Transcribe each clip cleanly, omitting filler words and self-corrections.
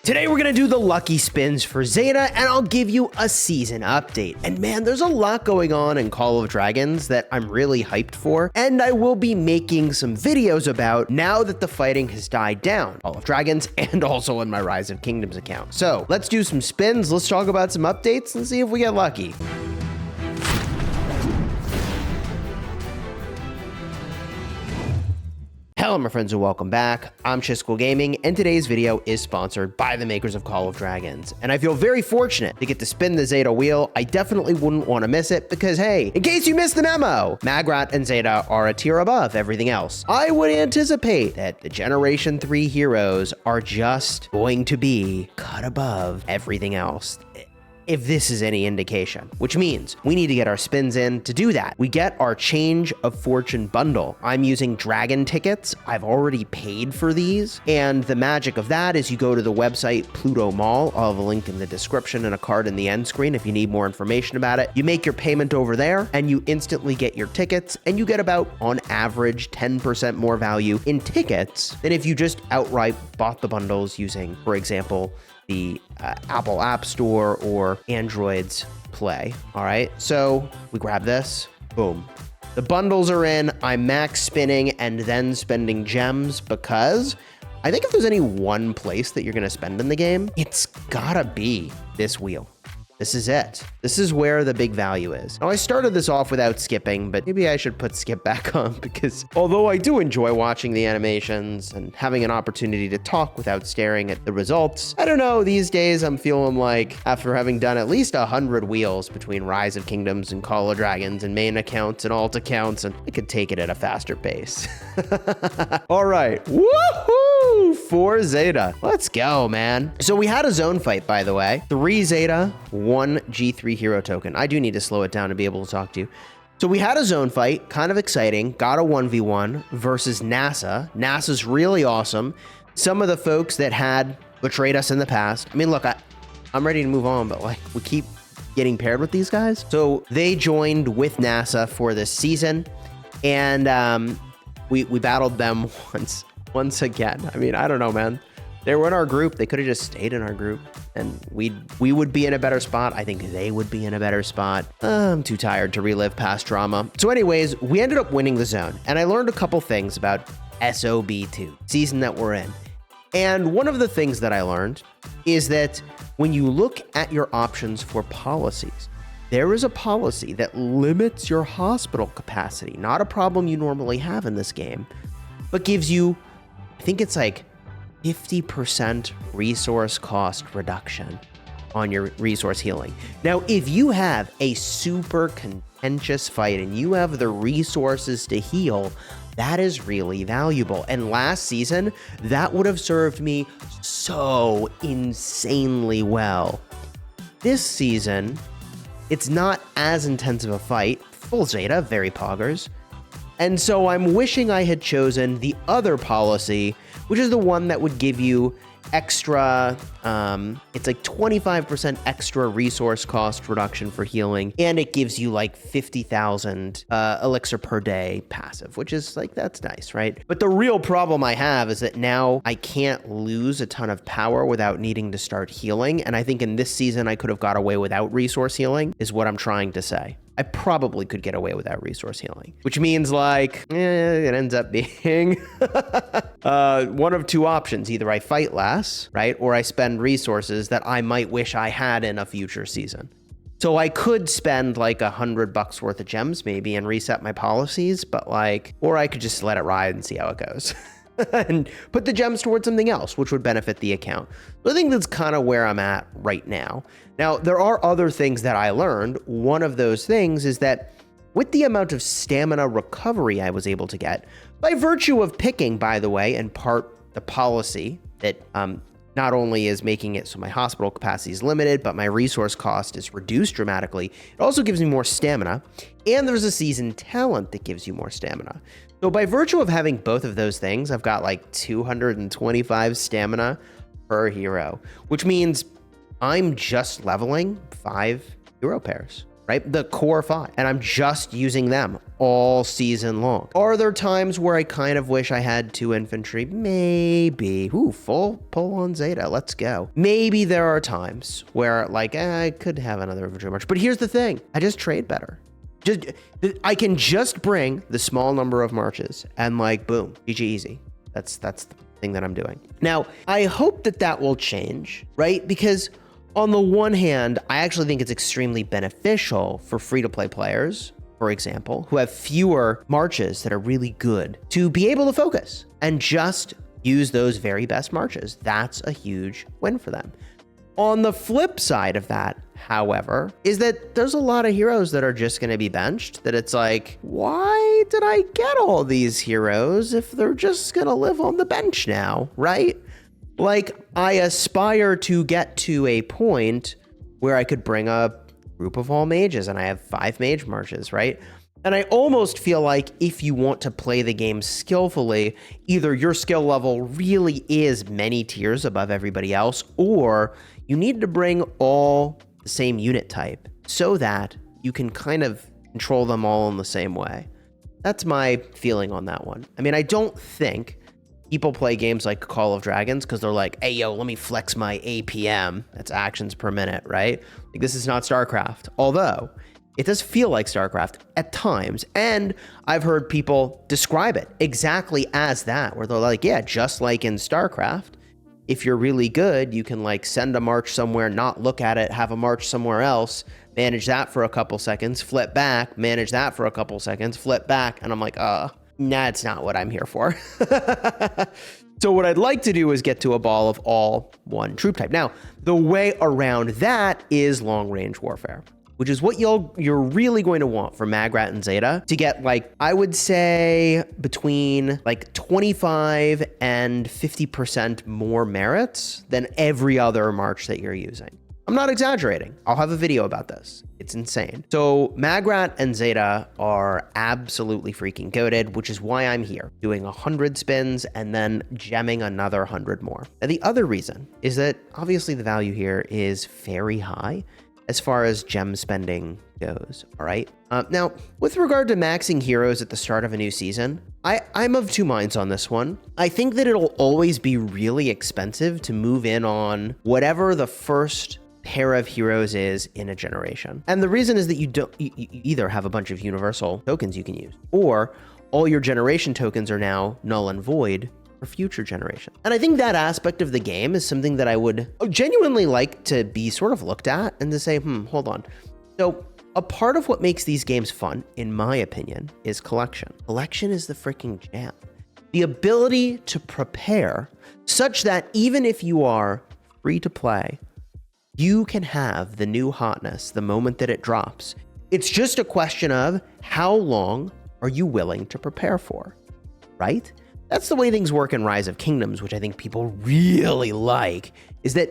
Today we're gonna do the lucky spins for Zayda, and I'll give you a season update. And man, there's a lot going on in Call of Dragons that I'm really hyped for, and I will be making some videos about now that the fighting has died down. Call of Dragons, and also in my Rise of Kingdoms account. So let's do some spins, let's talk about some updates, and see if we get lucky. Hello my friends and welcome back. I'm Chisgule Gaming, and today's video is sponsored by the makers of Call of Dragons. And I feel very fortunate to get to spin the Zayda wheel. I definitely wouldn't want to miss it because hey, in case you missed the memo, Maggrat and Zayda are a tier above everything else. I would anticipate that the Generation 3 heroes are just going to be cut above everything else, if this is any indication, which means we need to get our spins in. To do that, we get our Change of Fortune bundle. I'm using dragon tickets. I've already paid for these. And the magic of that is you go to the website Pluto Mall. I'll have a link in the description and a card in the end screen if you need more information about it. You make your payment over there and you instantly get your tickets, and you get about, on average, 10% more value in tickets than if you just outright bought the bundles using, for example, the Apple App Store or Android's Play. All right, so we grab this, boom. The bundles are in. I'm max spinning and then spending gems because I think if there's any one place that you're gonna spend in the game, it's gotta be this wheel. This is it. This is where the big value is. Now, I started this off without skipping, but maybe I should put skip back on because although I do enjoy watching the animations and having an opportunity to talk without staring at the results, I don't know, these days I'm feeling like after having done at least 100 wheels between Rise of Kingdoms and Call of Dragons and main accounts and alt accounts, and I could take it at a faster pace. All right, woohoo! For Zayda. Let's go, man. So we had a zone fight, by the way. 3 Zayda, 1 G3 hero token. I do need to slow it down to be able to talk to you. So we had a zone fight, kind of exciting. Got a 1v1 versus NASA. NASA's really awesome. Some of the folks that had betrayed us in the past. I mean, look, I'm ready to move on, but like we keep getting paired with these guys. So they joined with NASA for this season, and we battled them once again. I mean, I don't know, man. They were in our group. They could have just stayed in our group and we would be in a better spot. I think they would be in a better spot. I'm too tired to relive past drama. So anyways, we ended up winning the zone, and I learned a couple things about SOB2, season that we're in. And one of the things that I learned is that when you look at your options for policies, there is a policy that limits your hospital capacity, not a problem you normally have in this game, but gives you, I think it's like 50% resource cost reduction on your resource healing. Now, if you have a super contentious fight and you have the resources to heal, that is really valuable. And last season, that would have served me so insanely well. This season, it's not as intensive a fight. Full Zayda, very poggers. And so I'm wishing I had chosen the other policy, which is the one that would give you extra, it's like 25% extra resource cost reduction for healing, and it gives you like 50,000 elixir per day passive, which is like, that's nice, right? But the real problem I have is that now I can't lose a ton of power without needing to start healing, and I think in this season I could have got away without resource healing, is what I'm trying to say. I probably could get away without resource healing, which means like, it ends up being one of two options. Either I fight less, right? Or I spend resources that I might wish I had in a future season. So I could spend like $100 worth of gems maybe and reset my policies, but like, or I could just let it ride and see how it goes. And put the gems towards something else, which would benefit the account. So I think that's kind of where I'm at right now. Now, there are other things that I learned. One of those things is that with the amount of stamina recovery I was able to get, by virtue of picking, by the way, in part the policy that not only is making it so my hospital capacity is limited, but my resource cost is reduced dramatically, it also gives me more stamina. And there's a seasoned talent that gives you more stamina. So by virtue of having both of those things, I've got like 225 stamina per hero, which means I'm just leveling 5 hero pairs. right? The core 5. And I'm just using them all season long. Are there times where I kind of wish I had 2 infantry? Maybe. Ooh, full pull on Zayda. Let's go. Maybe there are times where like, I could have another infantry march. But here's the thing. I just trade better. I can just bring the small number of marches and like, boom, GG easy. That's the thing that I'm doing. Now, I hope that that will change, right? Because on the one hand, I actually think it's extremely beneficial for free-to-play players, for example, who have fewer marches that are really good, to be able to focus and just use those very best marches. That's a huge win for them. On the flip side of that, however, is that there's a lot of heroes that are just going to be benched, that it's like, why did I get all these heroes if they're just going to live on the bench now, right? Like, I aspire to get to a point where I could bring a group of all mages and I have 5 mage marches, right? And I almost feel like if you want to play the game skillfully, either your skill level really is many tiers above everybody else, or you need to bring all the same unit type so that you can kind of control them all in the same way. That's my feeling on that one. I mean, I don't think people play games like Call of Dragons because they're like, hey, yo, let me flex my APM. That's actions per minute, right? Like, this is not StarCraft. Although, it does feel like StarCraft at times. And I've heard people describe it exactly as that, where they're like, yeah, just like in StarCraft, if you're really good, you can like send a march somewhere, not look at it, have a march somewhere else, manage that for a couple seconds, flip back, manage that for a couple seconds, flip back. And I'm like, that's not what I'm here for. So what I'd like to do is get to a ball of all one troop type. Now, the way around that is long range warfare, which is what you're really going to want for Maggrat and Zayda to get, like, I would say between like 25 and 50% more merits than every other march that you're using. I'm not exaggerating. I'll have a video about this. It's insane. So Maggrat and Zayda are absolutely freaking goated, which is why I'm here doing 100 spins and then gemming another 100 more. Now, the other reason is that obviously the value here is very high as far as gem spending goes, all right? Now, with regard to maxing heroes at the start of a new season, I'm of 2 minds on this one. I think that it'll always be really expensive to move in on whatever the first pair of heroes is in a generation. And the reason is that you either have a bunch of universal tokens you can use, or all your generation tokens are now null and void for future generation. And I think that aspect of the game is something that I would genuinely like to be sort of looked at and to say, hold on. So a part of what makes these games fun, in my opinion, is collection. Collection is the freaking jam. The ability to prepare such that even if you are free to play, you can have the new hotness the moment that it drops. It's just a question of how long are you willing to prepare for, right? That's the way things work in Rise of Kingdoms, which I think people really like, is that,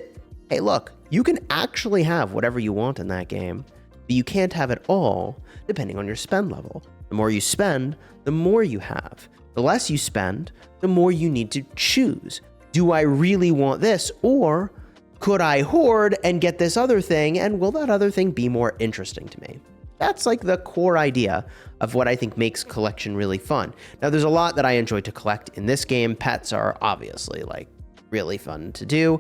hey, look, you can actually have whatever you want in that game, but you can't have it all depending on your spend level. The more you spend, the more you have. The less you spend, the more you need to choose. Do I really want this, or could I hoard and get this other thing, and will that other thing be more interesting to me? That's like the core idea of what I think makes collection really fun. Now, there's a lot that I enjoy to collect in this game. Pets are obviously like really fun to do.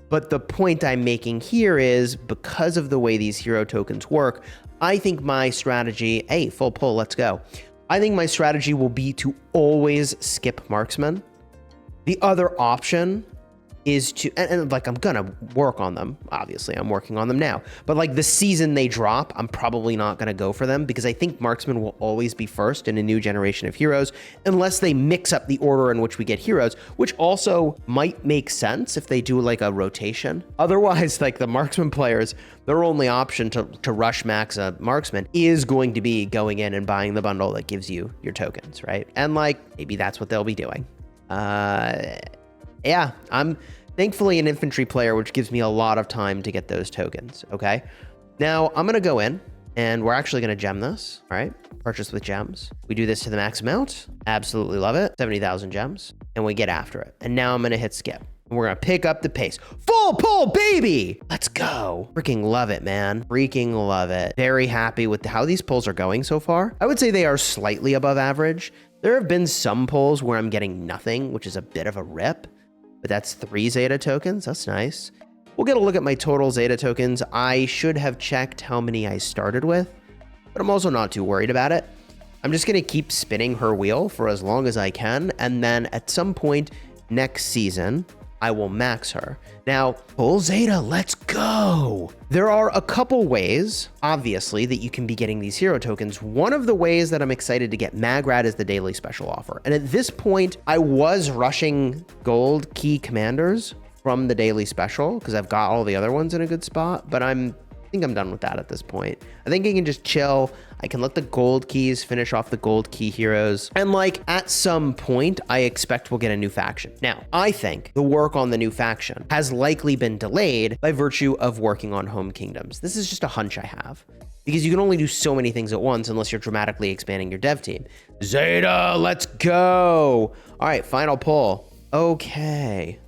But the point I'm making here is because of the way these hero tokens work, I think my strategy, hey, full pull, let's go. I think my strategy will be to always skip marksman. The other option is to, and like, I'm gonna work on them. Obviously, I'm working on them now. But like the season they drop, I'm probably not gonna go for them because I think marksman will always be first in a new generation of heroes unless they mix up the order in which we get heroes, which also might make sense if they do like a rotation. Otherwise, like the marksman players, their only option to rush max a marksman is going to be going in and buying the bundle that gives you your tokens, right? And like, maybe that's what they'll be doing. Yeah, I'm thankfully an infantry player, which gives me a lot of time to get those tokens, okay? Now, I'm gonna go in, and we're actually gonna gem this, all right? Purchase with gems. We do this to the max amount. Absolutely love it. 70,000 gems, and we get after it. And now I'm gonna hit skip. And we're gonna pick up the pace. Full pull, baby! Let's go. Freaking love it, man. Freaking love it. Very happy with how these pulls are going so far. I would say they are slightly above average. There have been some pulls where I'm getting nothing, which is a bit of a rip, but that's 3 Zayda tokens. That's nice. We'll get a look at my total Zayda tokens. I should have checked how many I started with, but I'm also not too worried about it. I'm just gonna keep spinning her wheel for as long as I can, and then at some point next season, I will max her. Now, pull Zayda, let's go. There are a couple ways, obviously, that you can be getting these hero tokens. One of the ways that I'm excited to get Maggrat is the daily special offer. And at this point, I was rushing gold key commanders from the daily special because I've got all the other ones in a good spot, but I think I'm done with that at this point. I think I can just chill. I can let the gold keys finish off the gold key heroes. And like at some point, I expect we'll get a new faction. Now, I think the work on the new faction has likely been delayed by virtue of working on home kingdoms. This is just a hunch I have because you can only do so many things at once unless you're dramatically expanding your dev team. Zayda, let's go. All right, final pull. Okay.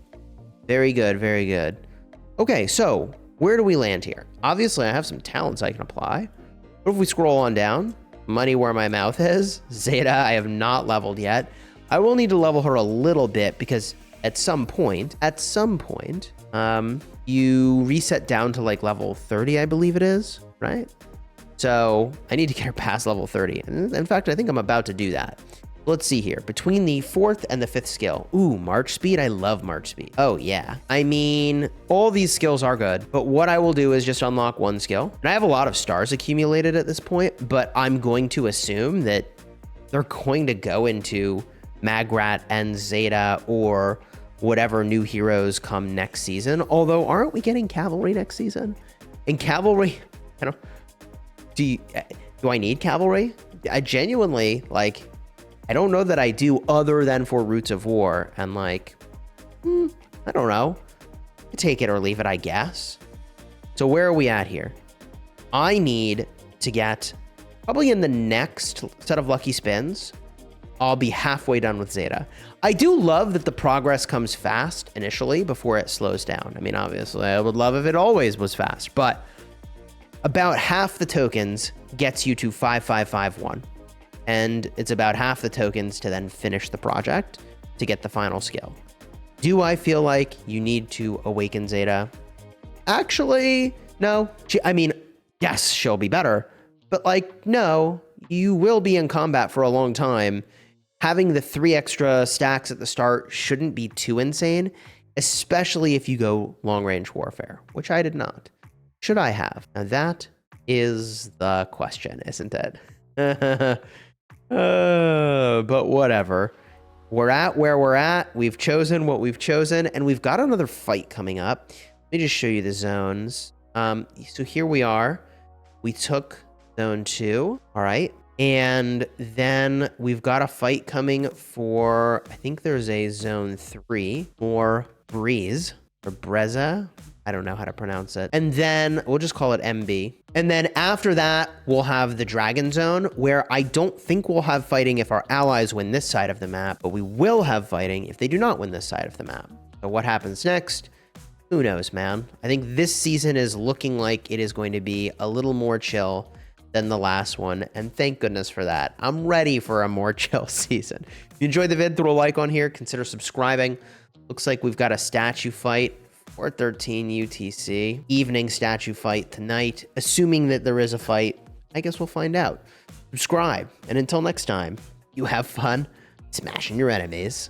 Very good, very good. Okay, so where do we land here? Obviously, I have some talents I can apply. What if we scroll on down? Money where my mouth is. Zayda, I have not leveled yet. I will need to level her a little bit because at some point, you reset down to like level 30, I believe it is, right? So I need to get her past level 30. And in fact, I think I'm about to do that. Let's see here. Between the 4th and the 5th skill. Ooh, March speed. I love March speed. Oh, yeah. I mean, all these skills are good, but what I will do is just unlock one skill. And I have a lot of stars accumulated at this point, but I'm going to assume that they're going to go into Maggrat and Zayda or whatever new heroes come next season. Although, aren't we getting cavalry next season? And cavalry, I don't, do I need cavalry? I genuinely, like, I don't know that I do other than for Roots of War. And like, I don't know. Take it or leave it, I guess. So where are we at here? I need to get, probably in the next set of Lucky Spins, I'll be halfway done with Zayda. I do love that the progress comes fast initially before it slows down. I mean, obviously, I would love if it always was fast, but about half the tokens gets you to 5551. And it's about half the tokens to then finish the project to get the final skill. Do I feel like you need to awaken Zayda? Actually, no. I mean, yes, she'll be better, but like, no, you will be in combat for a long time. Having the 3 extra stacks at the start shouldn't be too insane, especially if you go long-range warfare, which I did not. Should I have? Now that is the question, isn't it? But whatever. We're at where we're at. We've chosen what we've chosen, and we've got another fight coming up. Let me just show you the zones. So here we are. We took zone 2. All right. And then we've got a fight coming for, I think there's a zone 3 or Breeze or Breza. I don't know how to pronounce it. And then we'll just call it MB. And then after that, we'll have the Dragon Zone, where I don't think we'll have fighting if our allies win this side of the map, but we will have fighting if they do not win this side of the map. So what happens next? Who knows, man? I think this season is looking like it is going to be a little more chill than the last one, and thank goodness for that. I'm ready for a more chill season. If you enjoyed the vid, throw a like on here, consider subscribing. Looks like we've got a statue fight. 413 UTC. Evening statue fight tonight. Assuming that there is a fight, I guess we'll find out. Subscribe, and until next time, you have fun smashing your enemies.